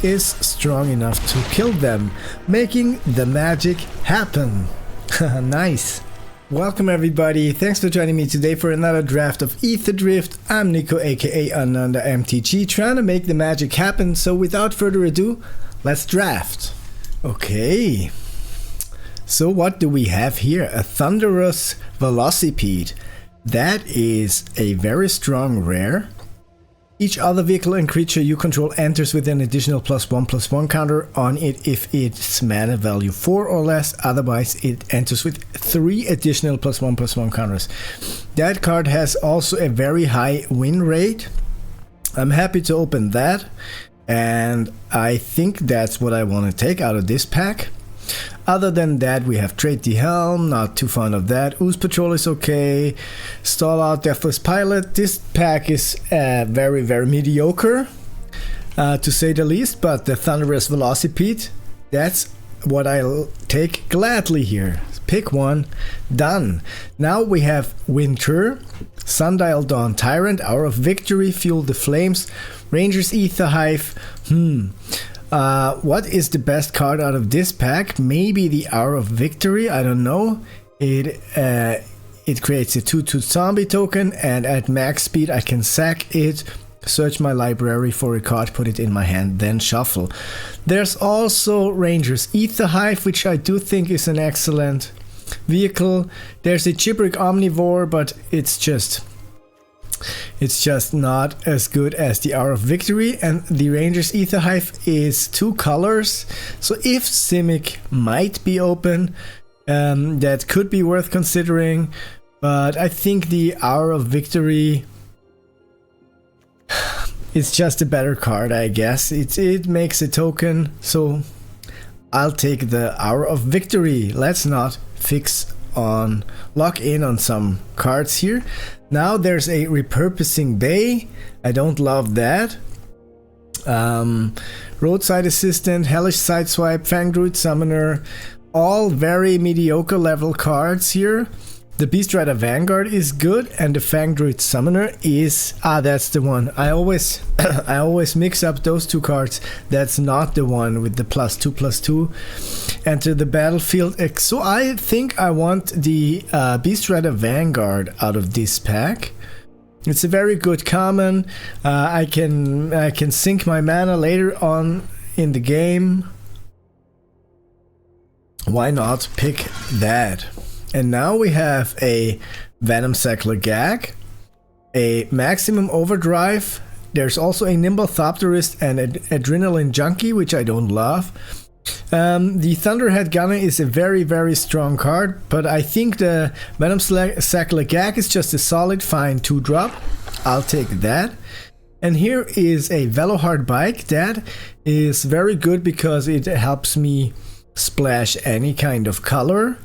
is strong enough to kill them, making the magic happen. Nice. Welcome everybody, thanks for joining me today for another draft of Aetherdrift. I'm Nico aka Ananda MTG, trying to make the magic happen, so without further ado, let's draft. Okay, so what do we have here? A Thunderous Velocipede. That is a very strong rare. Each other vehicle and creature you control enters with an additional +1/+1 counter on it if it's mana value 4 or less, otherwise it enters with 3 additional +1/+1 counters. That card has also a very high win rate. I'm happy to open that, and I think that's what I want to take out of this pack. Other than that, we have Trade the Helm, not too fond of that. Ooze Patrol is okay. Stall Out Deathless Pilot. This pack is very, very mediocre, to say the least, but the Thunderous Velocipede, that's what I'll take gladly here. Pick one, done. Now we have Winter, Sundial Dawn Tyrant, Hour of Victory, Fuel the Flames, Ranger's Ether Hive. What is the best card out of this pack? Maybe the Hour of Victory, I don't know. It creates a 2/2 zombie token, and at max speed I can sack it, search my library for a card, put it in my hand, then shuffle. There's also Ranger's Ether Hive, which I do think is an excellent vehicle. There's a Gibberic Omnivore, but it's just not as good as the Hour of Victory, and the Ranger's Ether Hive is 2 colors, so if Simic might be open, that could be worth considering, but I think the Hour of Victory is just a better card, I guess. It makes a token, so I'll take the Hour of Victory. Let's not lock in on some cards here. Now there's a Repurposing Bay. I don't love that. Roadside Assistant, Hellish Sideswipe, Fangdruid Summoner, all very mediocre level cards here. The Beast Rider Vanguard is good, and the Fangdruid Summoner is... that's the one. I always mix up those two cards. That's not the one with the +2/+2. Enter the battlefield. So I think I want the Beast Rider Vanguard out of this pack. It's a very good common. I can sink my mana later on in the game. Why not pick that? And now we have a Venom Cycler Gag, a Maximum Overdrive. There's also a Nimble Thopterist and an Adrenaline Junkie, which I don't love. The Thunderhead Gunner is a very, very strong card, but I think the Venom Cycler Gag is just a solid, fine 2-drop. I'll take that. And here is a Velohard Bike. That is very good because it helps me splash any kind of color.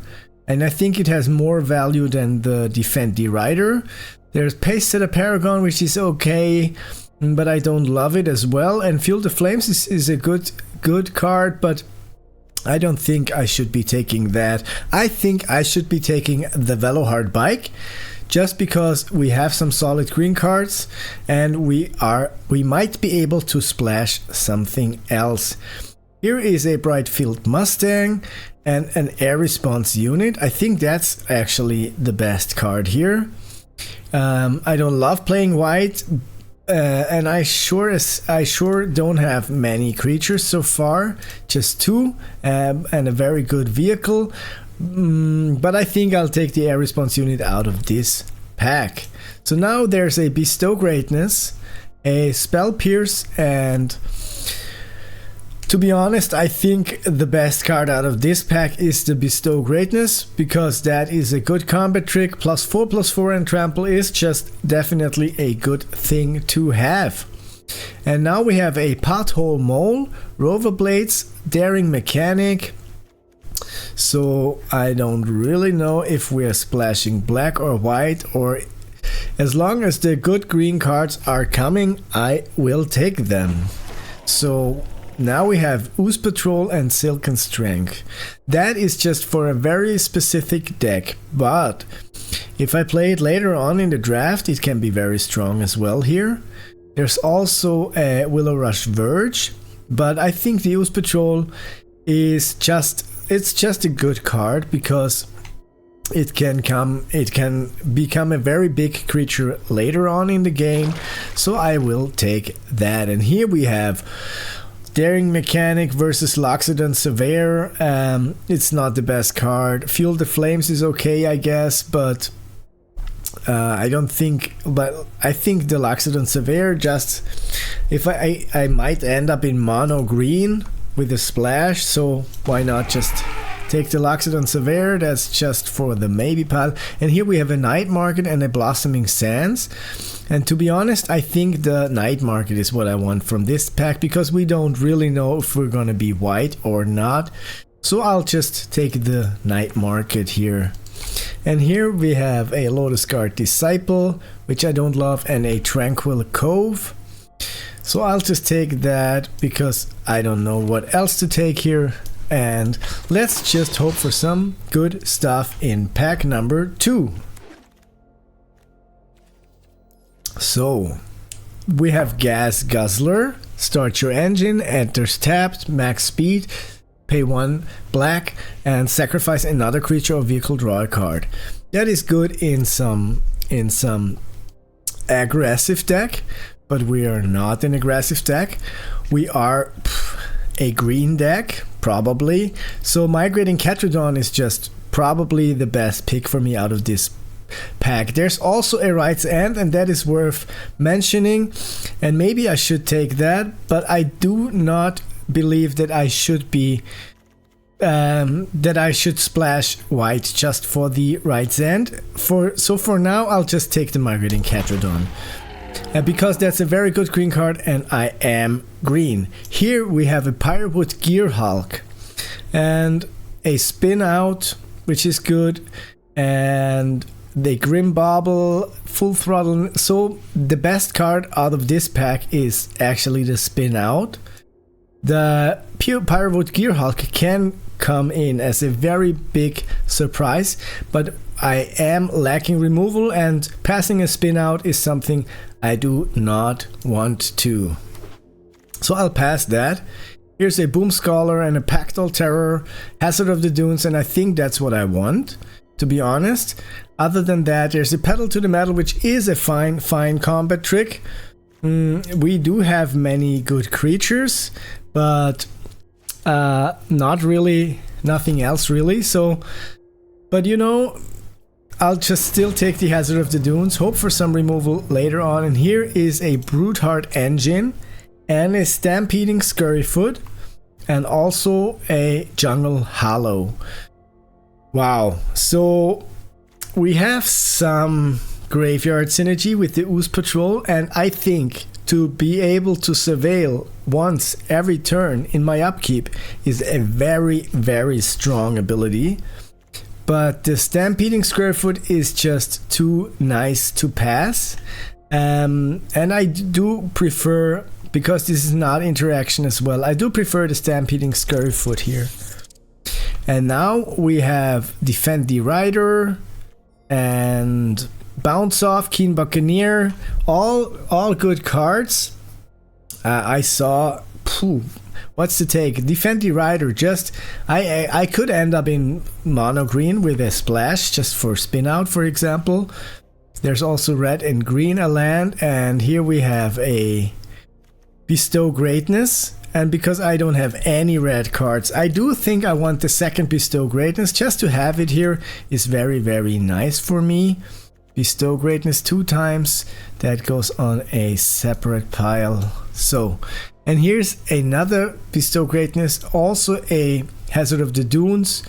And I think it has more value than the Defend the Rider. There's Pace Setter Paragon, which is okay, but I don't love it as well. And Fuel the Flames is a good card, but I don't think I should be taking that. I think I should be taking the Velohard Bike, just because we have some solid green cards, and we might be able to splash something else. Here is a Brightfield Mustang and an Air Response Unit. I think that's actually the best card here. I don't love playing white, and I sure don't have many creatures so far, just 2, and a very good vehicle. But I think I'll take the Air Response Unit out of this pack. So now there's a Bestow Greatness, a Spell Pierce, and to be honest, I think the best card out of this pack is the Bestow Greatness, because that is a good combat trick. +4/+4 and trample is just definitely a good thing to have. And now we have a Pothole Mole, Rover Blades, Daring Mechanic. So I don't really know if we're splashing black or white, or as long as the good green cards are coming, I will take them. So now we have Ooze Patrol and Silken Strength. That is just for a very specific deck, but if I play it later on in the draft, it can be very strong as well here. There's also a Willow Rush Verge, But I think the Use Patrol is just a good card because it can become a very big creature later on in the game. So I will take that. And here we have Daring Mechanic versus Loxodon Surveyor. It's not the best card. Fuel the Flames is okay, I guess, but I don't think. But I think the Loxodon Surveyor just, if I might end up in mono green with a splash, so why not just take the Loxodon Surveyor? That's just for the maybe pile. And here we have a Night Market and a Blossoming Sands. And to be honest, I think the Night Market is what I want from this pack because we don't really know if we're gonna be white or not. So I'll just take the Night Market here. And here we have a Lotus Guard Disciple, which I don't love, and a Tranquil Cove. So I'll just take that because I don't know what else to take here. And let's just hope for some good stuff in pack number 2. So we have Gas Guzzler. Start your engine, enters tapped, max speed, pay 1 black, and sacrifice another creature or vehicle, draw a card. That is good in some aggressive deck, but we are not an aggressive deck. We are a green deck, probably. So Migrating Catrodon is just probably the best pick for me out of this pack. There's also a Right's End, and that is worth mentioning, and maybe I should take that, but I do not believe that I should be that I should splash white just for the Right's End. So for now I'll just take the Migrating Catrodon. Because that's a very good green card and I am green. Here we have a Pyrowood Gear Hulk and a Spin Out, which is good, and the Grim Bobble, Full Throttle. So the best card out of this pack is actually the Spin Out. The Pyrowood Gear Hulk can come in as a very big surprise, but I am lacking removal, and passing a Spin Out is something I do not want to. So I'll pass that. Here's a Boom Scholar and a Pactal Terror, Hazard of the Dunes, and I think that's what I want, to be honest. Other than that, there's a Pedal to the Metal, which is a fine combat trick. We do have many good creatures, but not really, nothing else really. So, but you know, I'll just still take the Hazard of the Dunes, hope for some removal later on. And here is a Broodheart Engine and a Stampeding Scurryfoot and also a Jungle Hollow. Wow, so we have some graveyard synergy with the Ooze Patrol, and I think to be able to surveil once every turn in my upkeep is a very strong ability. But the Stampeding Scurryfoot is just too nice to pass. And I do prefer, because this is not interaction as well, I do prefer the Stampeding Scurryfoot here. And now we have Defend the Rider and Bounce Off, Keen Buccaneer, all good cards. I saw, what's to take? Defend the Rider, just I could end up in mono green with a splash just for Spin Out, for example. There's also red and green a land, and here we have a Bestow Greatness. And because I don't have any red cards, I do think I want the second Bestow Greatness. Just to have it here is very nice for me. Bestow Greatness 2 times, that goes on a separate pile. So, and here's another Bestow Greatness, also a Hazard of the Dunes,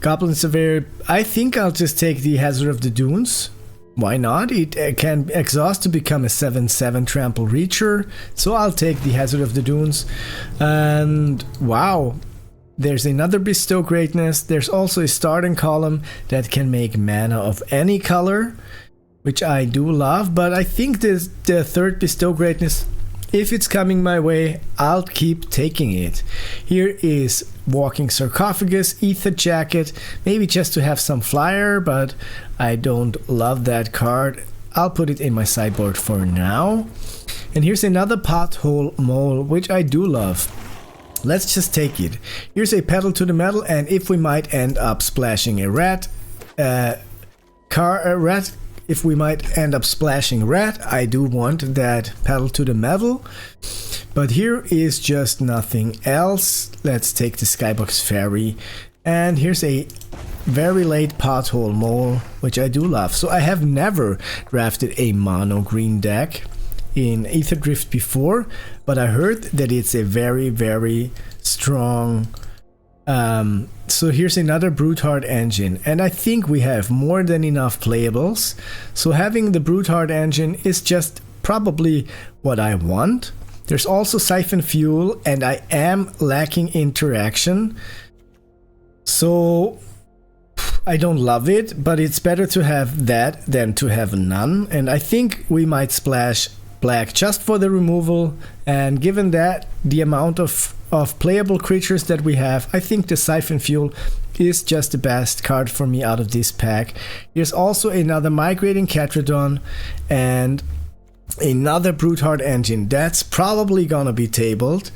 Goblin Surveyor. I think I'll just take the Hazard of the Dunes. Why not? It can exhaust to become a 7/7 Trample Reacher, so I'll take the Hazard of the Dunes. And wow, there's another Bestow Greatness. There's also a Starting Column that can make mana of any color, which I do love, but I think the third Bestow Greatness, if it's coming my way, I'll keep taking it. Here is Walking Sarcophagus, Ether Jacket, maybe just to have some flyer, but I don't love that card. I'll put it in my sideboard for now. And here's another Pothole Mole, which I do love. Let's just take it. Here's a Pedal to the Metal, and if we might end up splashing a red, if we might end up splashing red, I do want that Pedal to the Metal. But here is just nothing else. Let's take the Skybox Fairy. And here's a very late Pothole Mole, which I do love. So I have never drafted a mono green deck in Aetherdrift before, but I heard that it's a very, very strong. So here's another Brute-Heart engine, and I think we have more than enough playables. So having the Brute-Heart engine is just probably what I want. There's also Siphon Fuel, and I am lacking interaction. So I don't love it, but it's better to have that than to have none. And I think we might splash black just for the removal, and given that the amount of playable creatures that we have, I think the Siphon Fuel is just the best card for me out of this pack. Here's also another Migrating Catrodon and another Brute-Heart engine. That's probably gonna be tabled,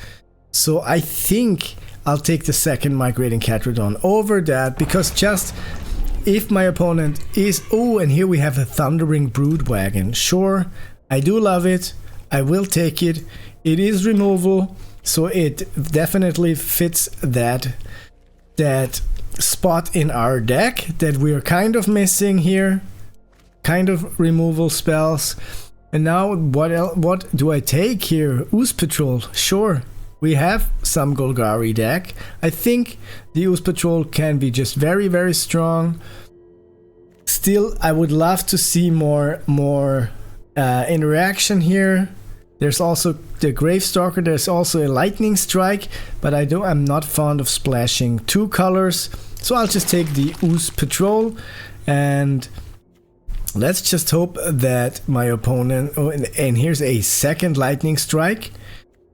so I think I'll take the second Migrating Catrodon over that, because just if my opponent is... Oh, and here we have a Thundering Broodwagon. Sure, I do love it. I will take it. It is removal, so it definitely fits that spot in our deck that we are kind of missing here. Kind of removal spells. And now what do I take here? Ooze Patrol. Sure, we have some Golgari deck. I think the Ooze Patrol can be just very, very strong. Still, I would love to see more interaction here. There's also the Gravestalker. There's also a Lightning Strike, but I'm not fond of splashing two colors, so I'll just take the Ooze Patrol, and let's just hope that my opponent... Oh, and here's a second Lightning Strike.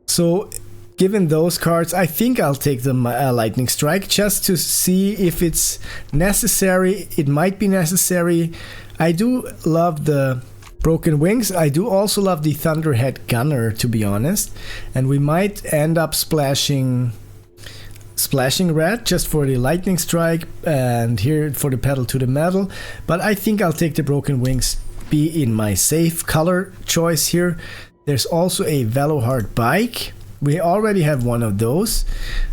So given those cards, I think I'll take the Lightning Strike just to see if it's necessary. It might be necessary. I do love the Broken Wings. I do also love the Thunderhead Gunner, to be honest. And we might end up splashing red just for the Lightning Strike, and here for the Pedal to the Metal. But I think I'll take the Broken Wings, be in my safe color choice here. There's also a Velohard Bike. We already have one of those,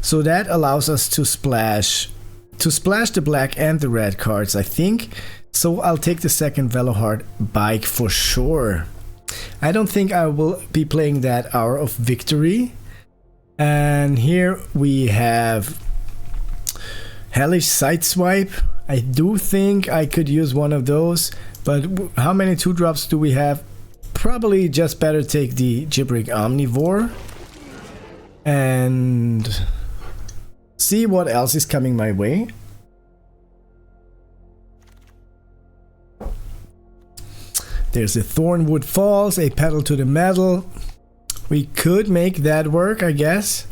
so that allows us to splash the black and the red cards, I think. So I'll take the second Velohard Bike for sure. I don't think I will be playing that Hour of Victory. And here we have Hellish Sideswipe. I do think I could use one of those, but how many 2-drops do we have? Probably just better take the Gibbering Omnivore and see what else is coming my way. There's a Thornwood Falls, a Pedal to the Metal. We could make that work, I guess.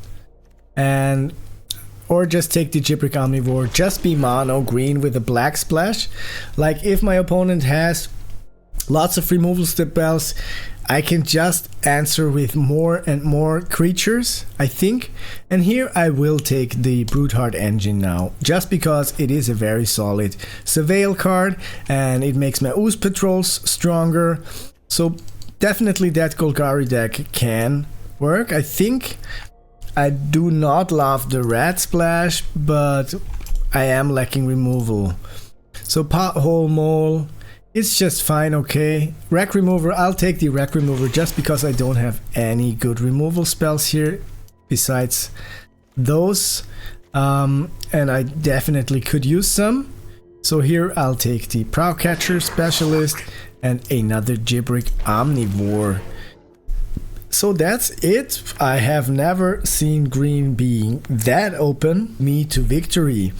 Or just take the Gibbering Omnivore, just be mono green with a black splash. Like if my opponent has lots of removal spells, I can just answer with more and more creatures, I think. And here I will take the Brute-Heart engine now, just because it is a very solid Surveil card and it makes my Ooze Patrols stronger. So definitely that Golgari deck can work, I think. I do not love the Rat Splash, but I am lacking removal. So Pothole Mole, it's just fine, okay. Wreck Remover, I'll take the Wreck Remover just because I don't have any good removal spells here besides those. And I definitely could use some. So here I'll take the Prowcatcher Specialist and another Gibbering Omnivore. So that's it. I have never seen green being that open. Me to victory.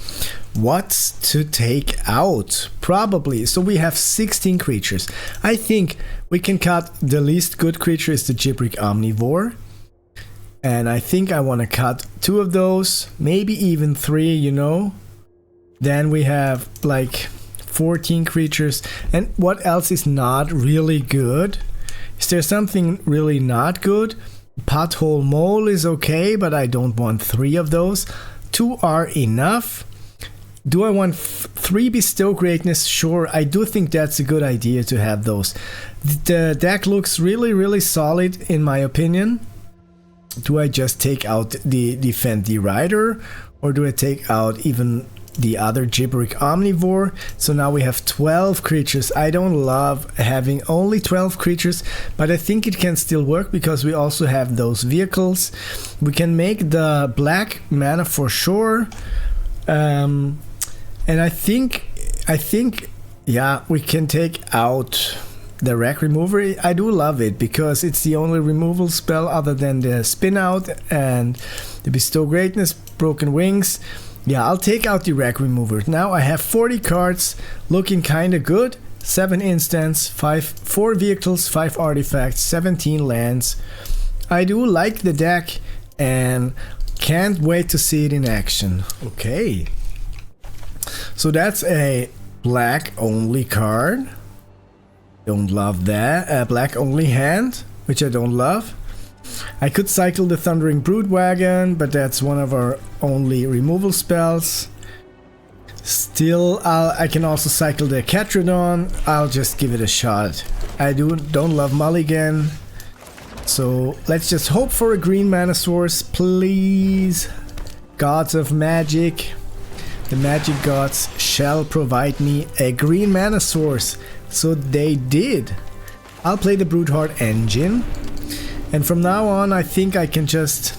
What's to take out? Probably. So we have 16 creatures. I think we can cut the least good creature is the Gibbering Omnivore. And I think I want to cut 2 of those. Maybe even 3, you know. Then we have like 14 creatures. And what else is not really good? Is there something really not good? Pothole Mole is okay, but I don't want 3 of those. 2 are enough. Do I want 3 Bestow Greatness? Sure, I do think that's a good idea to have those. The deck looks really solid in my opinion. Do I just take out the Defend the Rider? Or do I take out even the other Gibberic Omnivore? So now we have 12 creatures. I don't love having only 12 creatures, but I think it can still work because we also have those vehicles. We can make the black mana for sure. And I think, yeah, we can take out the Rack Remover. I do love it because it's the only removal spell other than the Spin Out and the Bestow Greatness, Broken Wings. Yeah, I'll take out the Rack Remover. Now I have 40 cards, looking kinda good. 7 instants, 4 vehicles, 5 artifacts, 17 lands. I do like the deck and can't wait to see it in action. Okay. So that's a black only card. Don't love that. A black only hand, which I don't love. I could cycle the Thundering Broodwagon, but that's one of our only removal spells. Still, I can also cycle the Catrodon. I'll just give it a shot. I don't love Mulligan. So let's just hope for a green mana source, please. Gods of Magic. The magic gods shall provide me a green mana source. So they did. I'll play the Broodheart Engine. And from now on, I think I can just...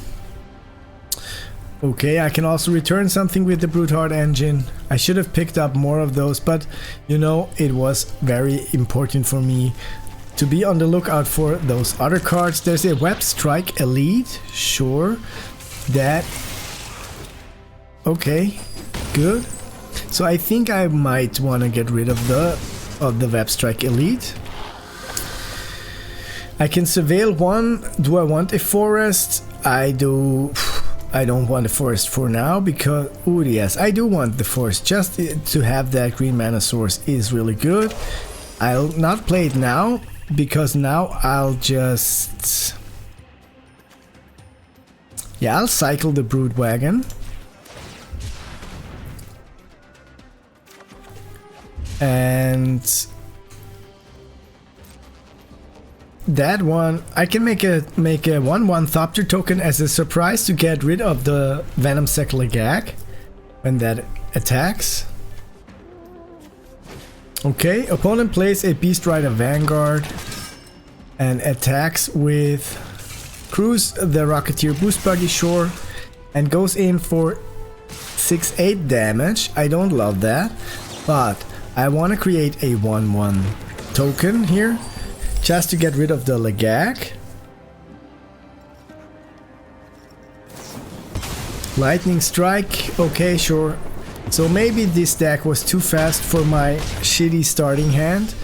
Okay, I can also return something with the Broodheart Engine. I should have picked up more of those, but you know, it was very important for me to be on the lookout for those other cards. There's a Web Strike Elite, sure. That... Okay, good. So I think I might want to get rid of the Web Strike Elite. I can surveil 1. Do I want a forest? I don't want a forest for now because... Oh yes, I do want the forest. Just to have that green mana source is really good. I'll not play it now because now I'll just... Yeah, I'll cycle the Broodwagon. And... that one, I can make a 1/1 Thopter token as a surprise to get rid of the Venomsec Legag when that attacks. Okay, opponent plays a Beast Rider Vanguard and attacks with Cruise the Rocketeer Boost Buggy Shore and goes in for 6/8 damage. I don't love that, but I want to create a 1/1 token here. Just to get rid of the Legag. Lightning Strike, okay, sure. So maybe this deck was too fast for my shitty starting hand.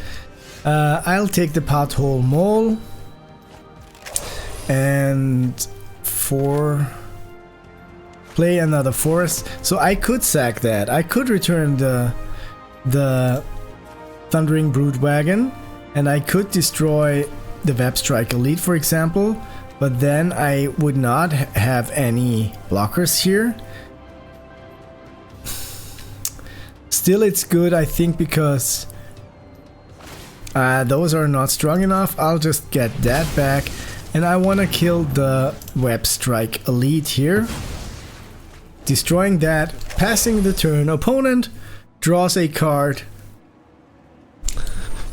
I'll take the Pothole Mole. And play another forest. So I could sack that. I could return the Thundering Broodwagon. And I could destroy the Web Strike Elite, for example, but then I would not have any blockers here. Still, it's good, I think, because those are not strong enough. I'll just get that back. And I want to kill the Web Strike Elite here. Destroying that, passing the turn. Opponent draws a card.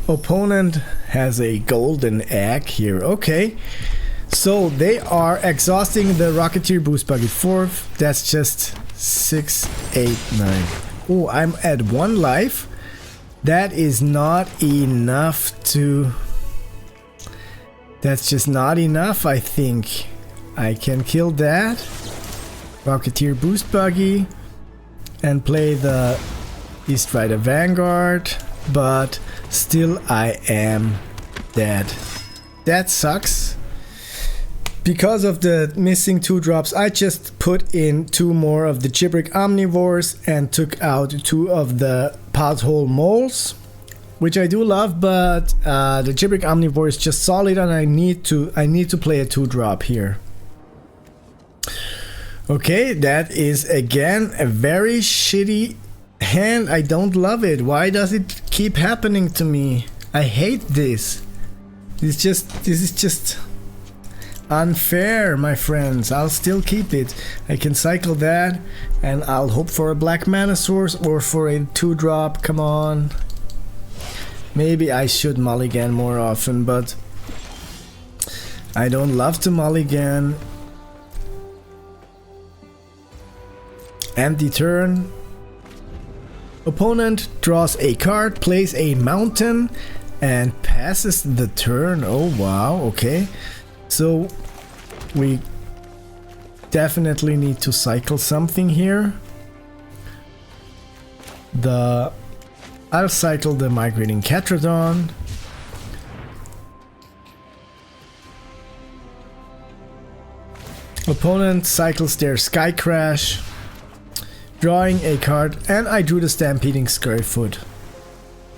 Opponent has a golden egg here. Okay, so they are exhausting the Rocketeer Boost Buggy 4th. That's just 6, 8, 9. Oh, I'm at 1 life. That is not enough to... That's just not enough, I think. I can kill that. Rocketeer Boost Buggy. And play the Beast Rider Vanguard. But still I am dead. That sucks. Because of the missing 2 drops, I just put in 2 more of the Gibberic Omnivores and took out 2 of the Pothole Moles. which I do love, but the Gibrick Omnivore is just solid, and I need to play a 2-drop here. Okay, that is again a very shitty hand. I don't love it. Why does it keep happening to me? I hate this. This is just unfair, my friends. I'll still keep it. I can cycle that, and I'll hope for a black mana source or for a 2-drop. Come on. Maybe I should mulligan more often, but I don't love to mulligan. Empty turn. Opponent draws a card, plays a mountain, and passes the turn. Oh wow, okay. So we definitely need to cycle something here. I'll cycle the Migrating Catrodon. Opponent cycles their Sky Crash, drawing a card, and I drew the Stampeding Scurryfoot.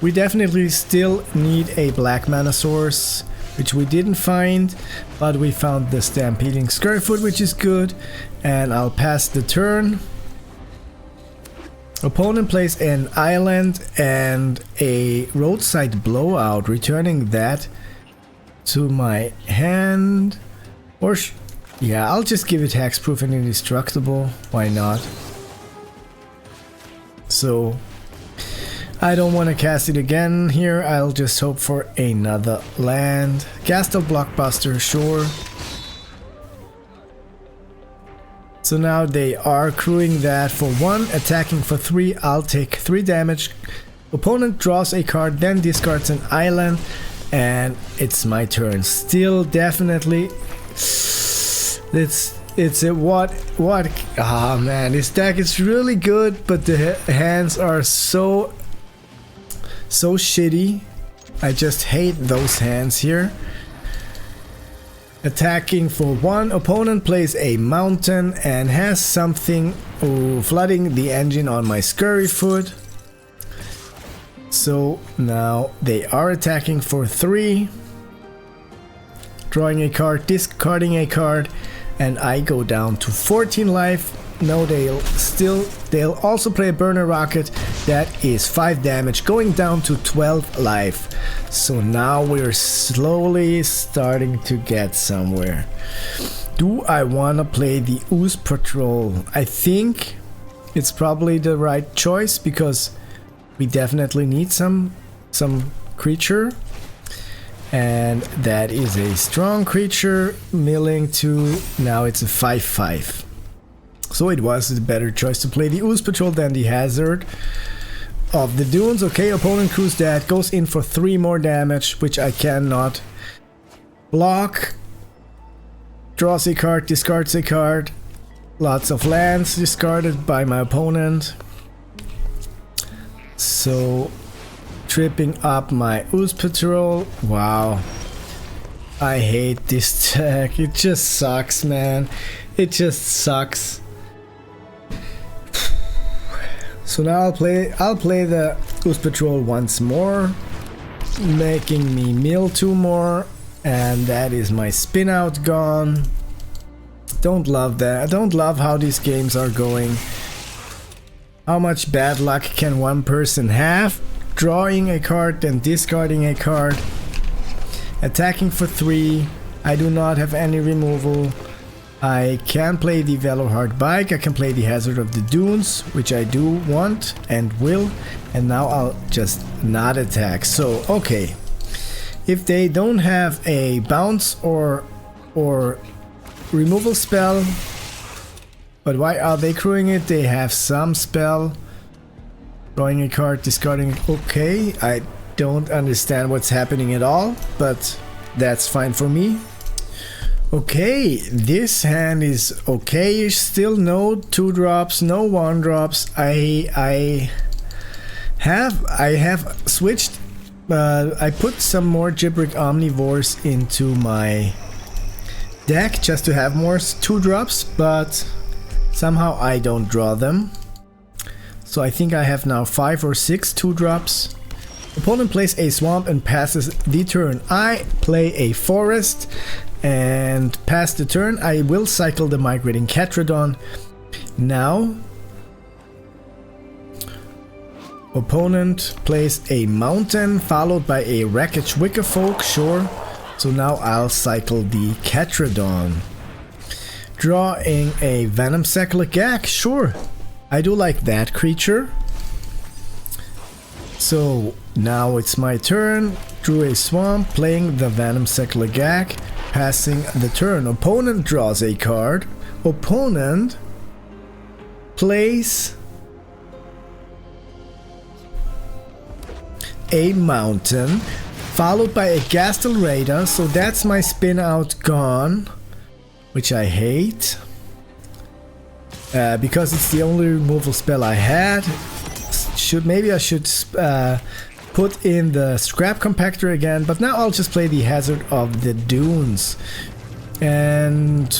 We definitely still need a black mana source, which we didn't find, but we found the Stampeding Scurryfoot, which is good, and I'll pass the turn. Opponent plays an island and a Roadside Blowout, returning that to my hand. Or yeah, I'll just give it hexproof and indestructible. Why not? So I don't want to cast it again here. I'll just hope for another land. Gastel Blockbuster, sure. So now they are crewing that for 1, attacking for 3. I'll take 3 damage. Opponent draws a card, then discards an island, and it's my turn. Still definitely. It's a what? Ah man, this deck is really good, but the hands are so shitty. I just hate those hands here. Attacking for 1, opponent plays a mountain and has something flooding the engine on my Scurryfoot. So now they are attacking for 3. Drawing a card, discarding a card, and I go down to 14 life. No, they'll also play a Burner Rocket. That is 5 damage, going down to 12 life. So now we're slowly starting to get somewhere. Do I want to play the Ooze Patrol? I think it's probably the right choice, because we definitely need some creature. And that is a strong creature, milling to, now it's a 5/5. So it was a better choice to play the Ooze Patrol than the Hazard of the Dunes. Okay, opponent crews that, goes in for 3 more damage, which I cannot block. Draws a card, discards a card. Lots of lands discarded by my opponent. So tripping up my Ooze Patrol. Wow. I hate this deck. It just sucks, man. It just sucks. So now I'll play the Ooze Patrol once more, making me mill 2 more, and that is my spin out gone. Don't love that. I don't love how these games are going. How much bad luck can one person have? Drawing a card, then discarding a card. Attacking for 3. I do not have any removal. I can play the Velohard Bike. I can play the Hazard of the Dunes, which I do want and will. And now I'll just not attack. So, okay. If they don't have a bounce or removal spell, but why are they crewing it? They have some spell. Drawing a card, discarding. Okay, I don't understand what's happening at all, but that's fine for me. Okay, this hand is okay. Still no 2-drops, no 1-drops. I have switched. I put some more Gibrick Omnivores into my deck just to have more 2-drops, but somehow I don't draw them. So I think I have now 5 or 6 2-drops. Opponent plays a swamp and passes the turn. I play a forest and pass the turn. I will cycle the Migrating Catrodon. Now, opponent plays a mountain followed by a Wreckage Wickerfolk, sure. So now I'll cycle the Catrodon. Drawing a Venom Gag, sure. I do like that creature. So now it's my turn. Drew a swamp, playing the Venom Gag, passing the turn. Opponent draws a card. Opponent plays a mountain, followed by a Gastel Raider. So that's my spin out gone, which I hate. Because it's the only removal spell I had. Maybe I should put in the Scrap Compactor again, but now I'll just play the Hazard of the Dunes. And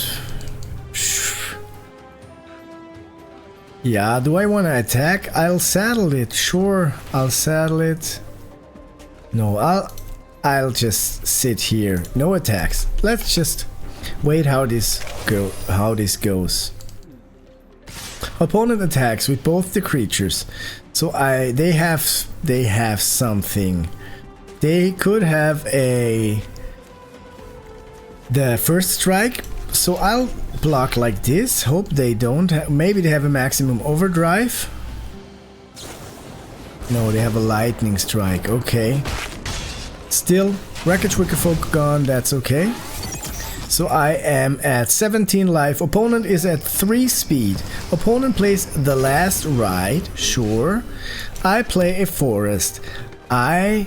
yeah, do I want to attack? I'll saddle it. Sure, I'll saddle it. No, I'll just sit here. No attacks. Let's just wait how this goes. Opponent attacks with both the creatures. So they have something. They could have the first strike. So I'll block like this. Hope they don't. Maybe they have a maximum overdrive. No, they have a lightning strike. Okay. Still, Wreckage Wickerfolk gone. That's okay. So I am at 17 life. Opponent is at 3 speed. Opponent plays the last ride. Sure. I play a forest. I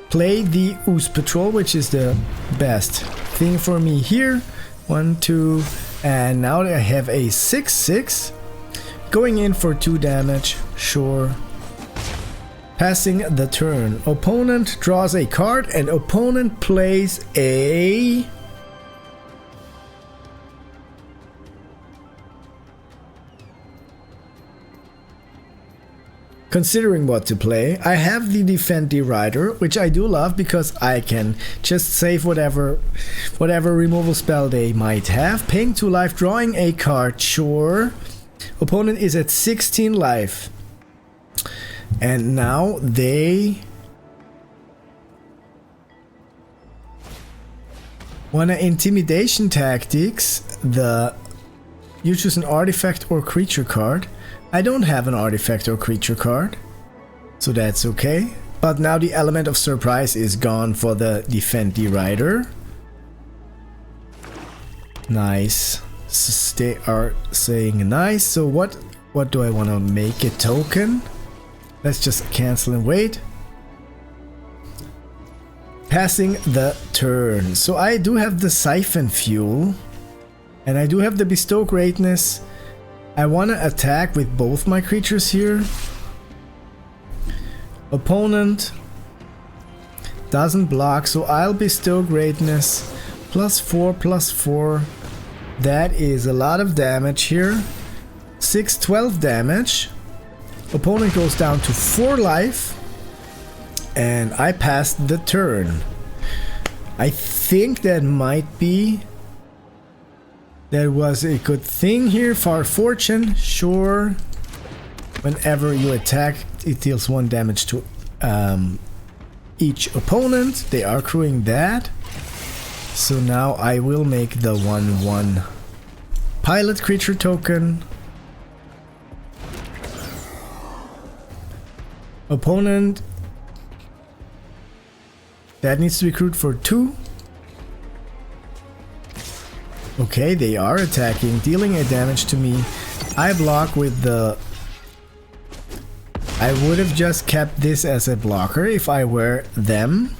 play the Ooze Patrol, which is the best thing for me here. 1, 2, and now I have a 6/6. Going in for 2 damage. Sure. Passing the turn. Opponent draws a card and opponent plays a... Considering what to play, I have the Defend the Rider, which I do love because I can just save whatever removal spell they might have. Paying 2 life, drawing a card, sure. Opponent is at 16 life. And now they wanna Intimidation Tactics. You choose an artifact or creature card. I don't have an artifact or creature card, so that's okay. But now the element of surprise is gone for the Defend the Rider. Nice. So they are saying nice. So what do I want to make a token? Let's just cancel and wait. Passing the turn. So I do have the Siphon Fuel, and I do have the Bestow Greatness. I want to attack with both my creatures here. Opponent doesn't block, so I'll Bestow Greatness. +4/+4. That is a lot of damage here. 6/12 damage. Opponent goes down to 4 life. And I passed the turn. I think that might be... That was a good thing here. Far Fortune, sure. Whenever you attack, it deals 1 damage to each opponent. They are accruing that. So now I will make the 1/1 pilot creature token. Opponent. That needs to be accrued for 2. Okay, they are attacking, dealing a damage to me. I block with the... I would have just kept this as a blocker if I were them.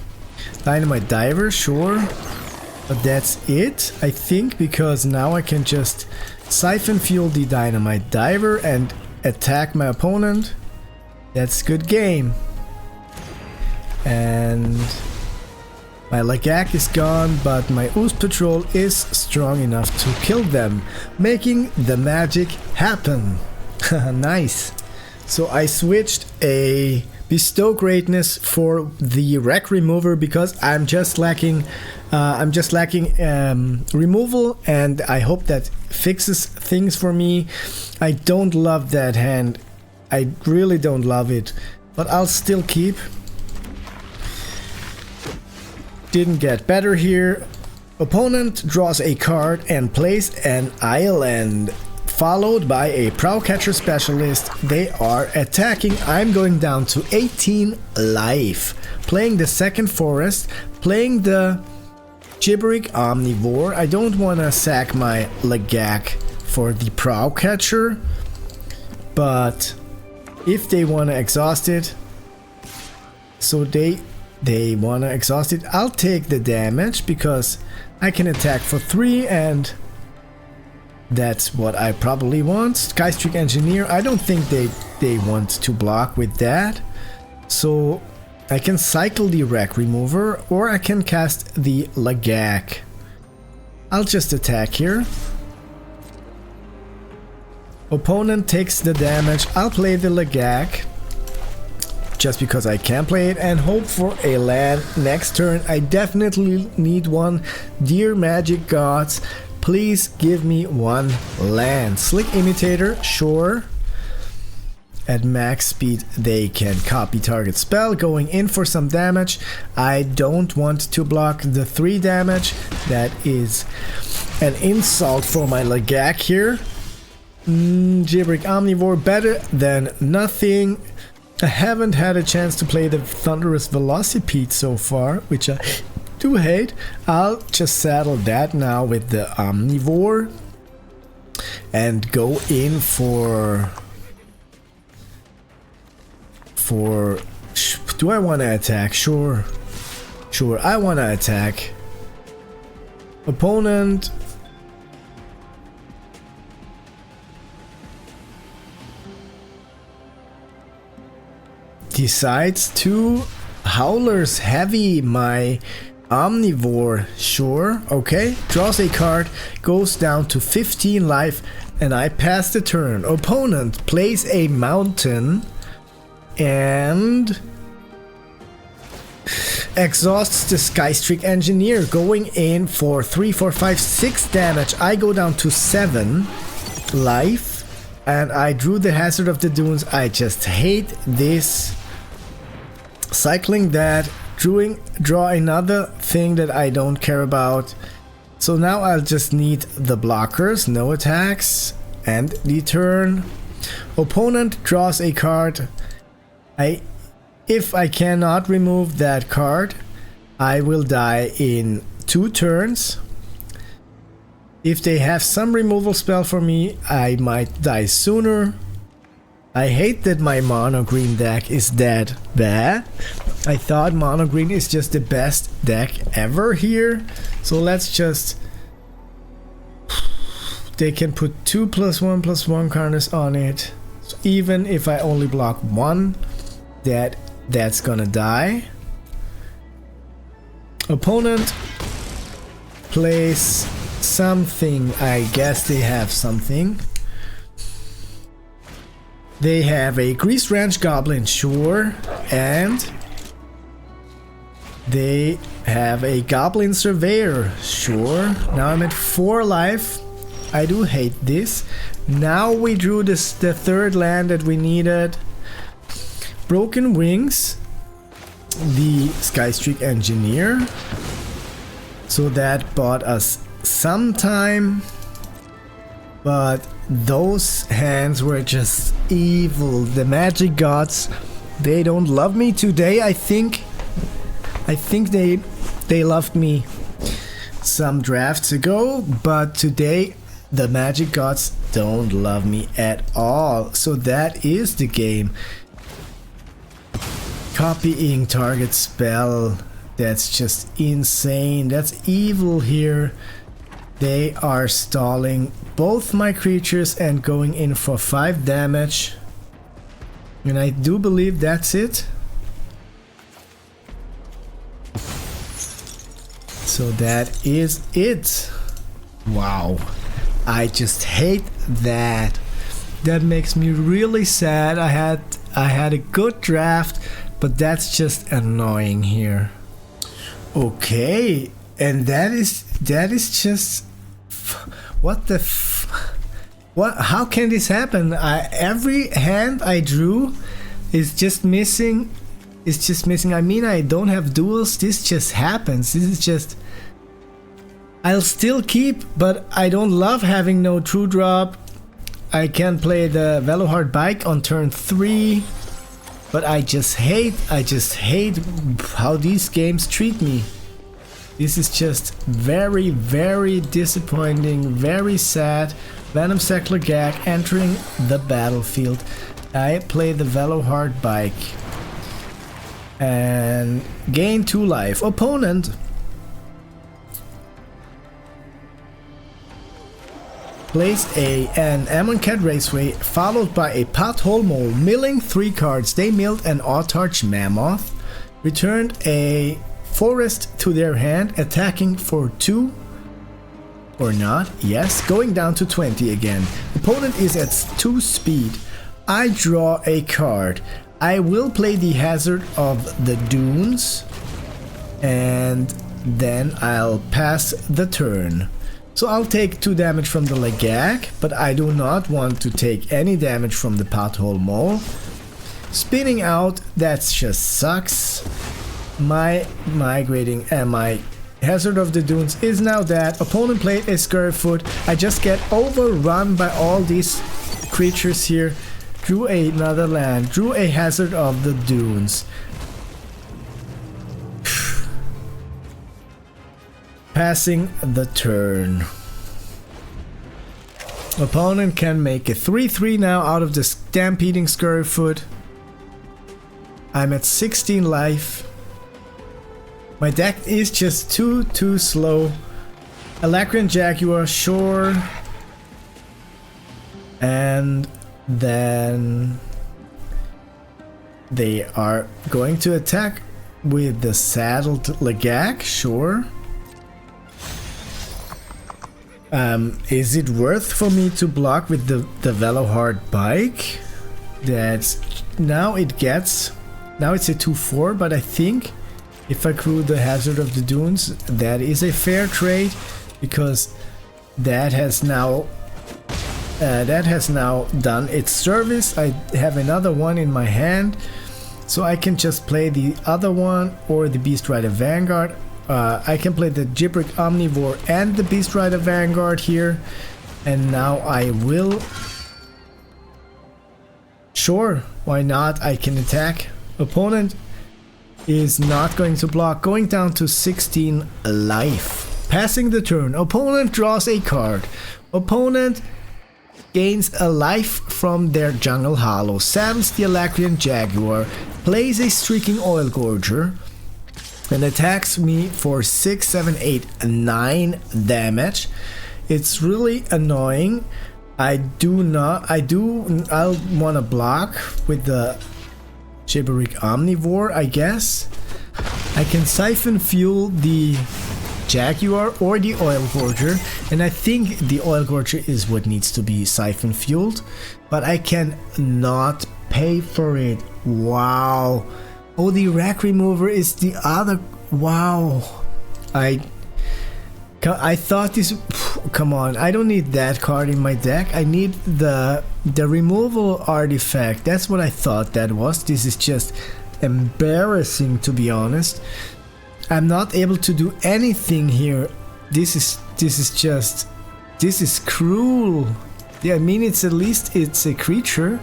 Dynamite Diver, sure. But that's it, I think, because now I can just Siphon Fuel the Dynamite Diver and attack my opponent. That's good game. And... my Lagak is gone, but my Ooze Patrol is strong enough to kill them, making the magic happen. Nice. So I switched a bestow greatness for the wreck remover because I'm just lacking removal, and I hope that fixes things for me. I don't love that hand. I really don't love it, but I'll still keep. Didn't get better here. Opponent draws a card and plays an island, followed by a Prowcatcher Specialist. They are attacking. I'm going down to 18 life. Playing the second forest, playing the Gibberic Omnivore. I don't want to sack my Lagak for the Prowcatcher, but if they want to exhaust it, so they want to exhaust it, I'll take the damage because I can attack for 3 and that's what I probably want. Skystreak Engineer, I don't think they want to block with that. So I can cycle the Wreck Remover or I can cast the Lagak. I'll just attack here. Opponent takes the damage. I'll play the Lagak just because I can play it and hope for a land next turn. I definitely need one. Dear Magic Gods, please give me one land. Slick Imitator, sure. At max speed they can copy target spell, going in for some damage. I don't want to block the 3 damage. That is an insult for my Lagak here. Gibberic Omnivore, better than nothing. I haven't had a chance to play the Thunderous Velocipede so far, which I do hate. I'll just saddle that now with the Omnivore and go in for do I want to attack? Sure, I want to attack. Opponent decides to Howler's Heavy my Omnivore. Sure, okay. Draws a card, goes down to 15 life, and I pass the turn. Opponent plays a mountain and exhausts the Skystreak Engineer, going in for 3, 4, 5, 6 damage. I go down to 7 life, and I drew the Hazard of the Dunes. I just hate this. Cycling that, draw another thing that I don't care about. So now I'll just need the blockers, no attacks, and the turn. Opponent draws a card. If I cannot remove that card, I will die in 2 turns. If they have some removal spell for me, I might die sooner. I hate that my mono green deck is that bad. I thought mono green is just the best deck ever here. So let's just... They can put 2+1/+1 counters on it. So even if I only block 1, that's gonna die. Opponent plays something. I guess they have something. They have a Grease Ranch Goblin, sure, and they have a Goblin Surveyor, sure. Now I'm at 4 life. I do hate this. Now we drew the 3rd land that we needed. Broken Wings, the Skystreak Engineer. So that bought us some time. But those hands were just evil. The Magic Gods, they don't love me today. I think they loved me some drafts ago, but today the Magic Gods don't love me at all. So that is the game. Copying target spell. That's just insane. That's evil here. They are stalling both my creatures and going in for 5 damage. And I do believe that's it. So that is it. Wow. I just hate that. That makes me really sad. I I had a good draft, but that's just annoying here. Okay, and that is just what the what? How can this happen? Every hand I drew is just missing. It's just missing. I mean, I don't have duels. This just happens. This is just. I'll still keep, but I don't love having no true drop. I can play the Velohard Bike on turn 3, but I just hate how these games treat me. This is just very, very disappointing, very sad. Venom Settler Gag entering the battlefield. I play the Velohard Bike and gain 2 life. Opponent plays an Amonkhet Raceway followed by a Pothole Mole, milling 3 cards. They milled an Autarch Mammoth, returned a Forest to their hand, attacking for 2 or not. Yes, going down to 20 again. Opponent is at 2 speed. I draw a card. I will play the Hazard of the Dunes and then I'll pass the turn. So I'll take 2 damage from the Lagak, but I do not want to take any damage from the Pothole Mole. Spinning out, that just sucks. My migrating and my Hazard of the Dunes is now dead. Opponent played a Scurryfoot. I just get overrun by all these creatures here. Drew another land. Drew a Hazard of the Dunes. Passing the turn. Opponent can make a 3/3 now out of the Stampeding Scurryfoot. I'm at 16 life. My deck is just too slow. Alacrian Jaguar, sure. And then they are going to attack with the saddled Lagak, sure. Is it worth for me to block with the Velohard Bike? That's now it's a 2/4, but I think if I crew the Hazard of the Dunes, that is a fair trade because that has now done its service. I have another one in my hand, so I can just play the other one or the Beast Rider Vanguard. I can play the Gibberic Omnivore and the Beast Rider Vanguard here, and now I will. Sure, why not? I can attack. Opponent is not going to block, going down to 16 life. Passing the turn. Opponent draws a card. Opponent gains a life from their Jungle Hollow, saddles the Alacrian Jaguar, plays a Streaking Oil Gorger, and attacks me for 6, 7, 8, 9 damage. It's really annoying. I'll wanna block with the Gibberic Omnivore, I guess. I can Siphon Fuel the Jaguar or the Oil Gorger, and I think the Oil Gorger is what needs to be Siphon Fueled, but I can not pay for it. Wow. Oh, the Rack Remover is the other. Wow. I thought this. Come on, I don't need that card in my deck. I need the removal artifact. That's what I thought that was. This is just embarrassing, to be honest. I'm not able to do anything here. This is cruel. Yeah, I mean, it's at least it's a creature.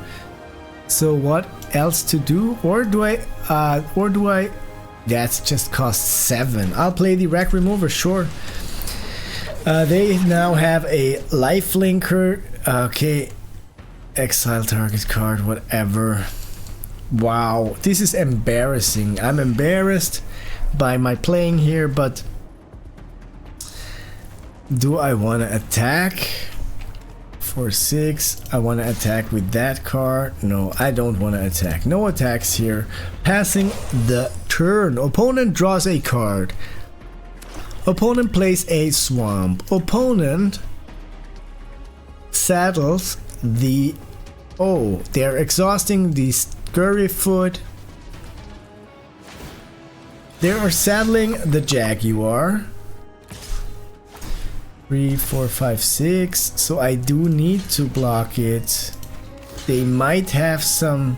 So what else to do? Or do I? That's just cost 7. I'll play the Rack Remover, sure. They now have a lifelinker. Okay, exile target card, whatever. Wow, this is embarrassing. I'm embarrassed by my playing here, but do I want to attack for 6? I want to attack with that card. No, I don't want to attack. No attacks here. Passing the turn. Opponent draws a card. Opponent plays a swamp. Opponent saddles the... Oh, they're exhausting these Scurry Foot. They are saddling the Jaguar. 3, 4, 5, 6. So I do need to block it. They might have some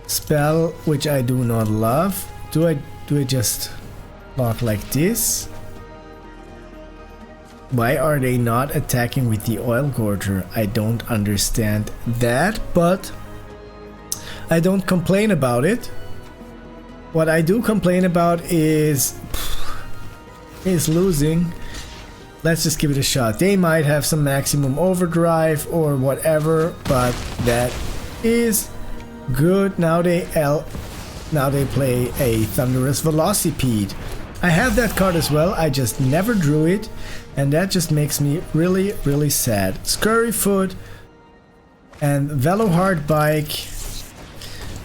spell which I do not love. Do I just block like this? Why are they not attacking with the Oil Gorger? I don't understand that, but I don't complain about it. What I do complain about is losing. Let's just give it a shot. They might have some maximum overdrive or whatever, but that is good. Now they play a Thunderous Velocipede. I have that card as well. I just never drew it, and that just makes me really, really sad. Scurryfoot and Velohard Bike,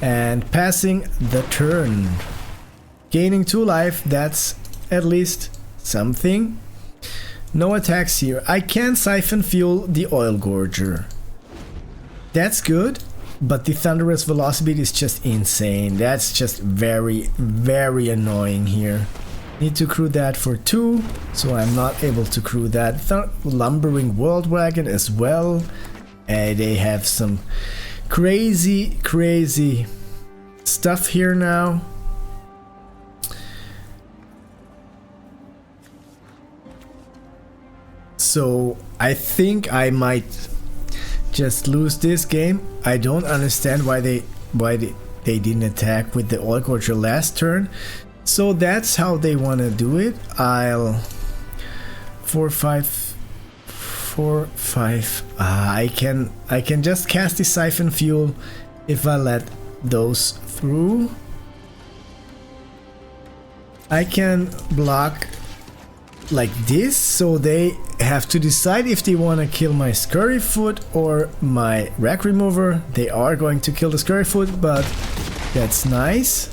and passing the turn. Gaining 2 life, that's at least something. No attacks here. I can Siphon Fuel the Oil Gorger. That's good, but the Thunderous Velocipede is just insane. That's just very, very annoying here. Need to crew that for 2, so I'm not able to crew that. Lumbering World Wagon as well. They have some crazy stuff here now. So I think I might just lose this game. I don't understand why they didn't attack with the Oil Gorger last turn. So that's how they want to do it. I'll 4, 5. I can just cast the Siphon Fuel if I let those through. I can block like this, so they have to decide if they want to kill my Scurryfoot or my Rack Remover. They are going to kill the Scurryfoot, but that's nice.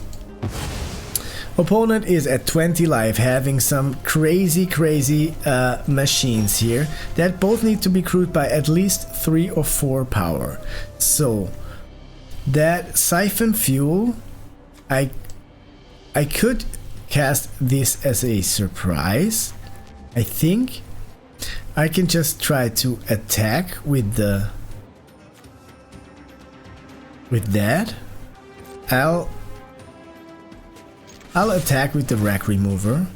Opponent is at 20 life, having some crazy machines here that both need to be crewed by at least 3 or 4 power. So that Siphon Fuel, I could cast this as a surprise. I think I can just try to attack with that. I'll attack with the Rack Remover.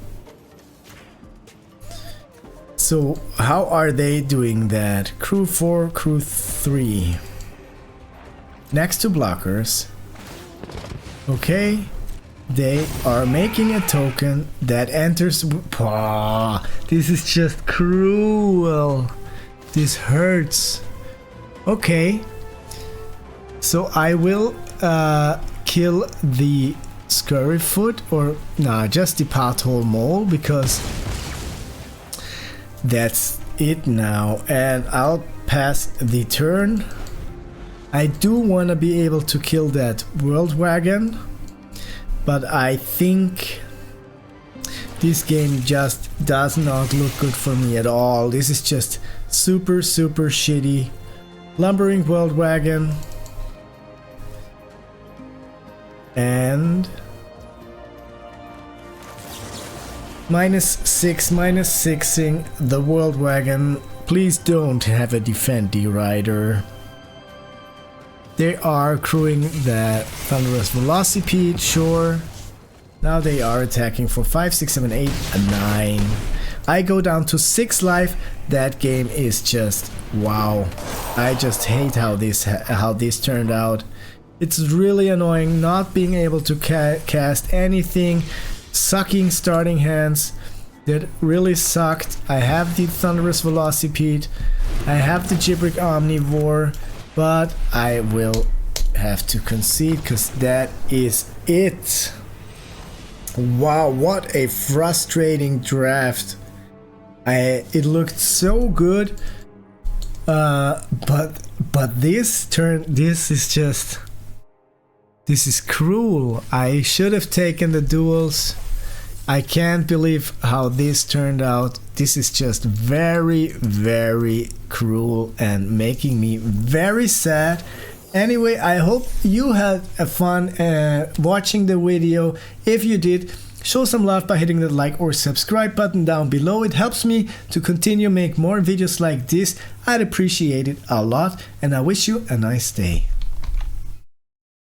So how are they doing that? Crew 4, crew 3. Next to blockers. Okay. They are making a token that enters. This is just cruel. This hurts. Okay. So I will kill the Scurryfoot, or nah, just the Pothole Mole, because that's it now. And I'll pass the turn. I do want to be able to kill that World Wagon, but I think this game just does not look good for me at all. This is just super shitty. Lumbering World Wagon. And -6ing the World Wagon. Please don't have a Defend the Rider. They are crewing that Thunderous Velocipede, sure. Now they are attacking for 5, 6, 7, 8, and 9. I go down to 6 life. That game is just wow. I just hate how this turned out. It's really annoying not being able to cast anything. Sucking starting hands. That really sucked. I have the Thunderous Velocipede. I have the Gibrick Omnivore. But I will have to concede because that is it. Wow, what a frustrating draft. It looked so good. But this turn, this is cruel. I should have taken the duels. I can't believe how this turned out. This is just very cruel and making me very sad. Anyway, I hope you had a fun watching the video. If you did, show some love by hitting the like or subscribe button down below. It helps me to continue make more videos like this. I'd appreciate it a lot, and I wish you a nice day.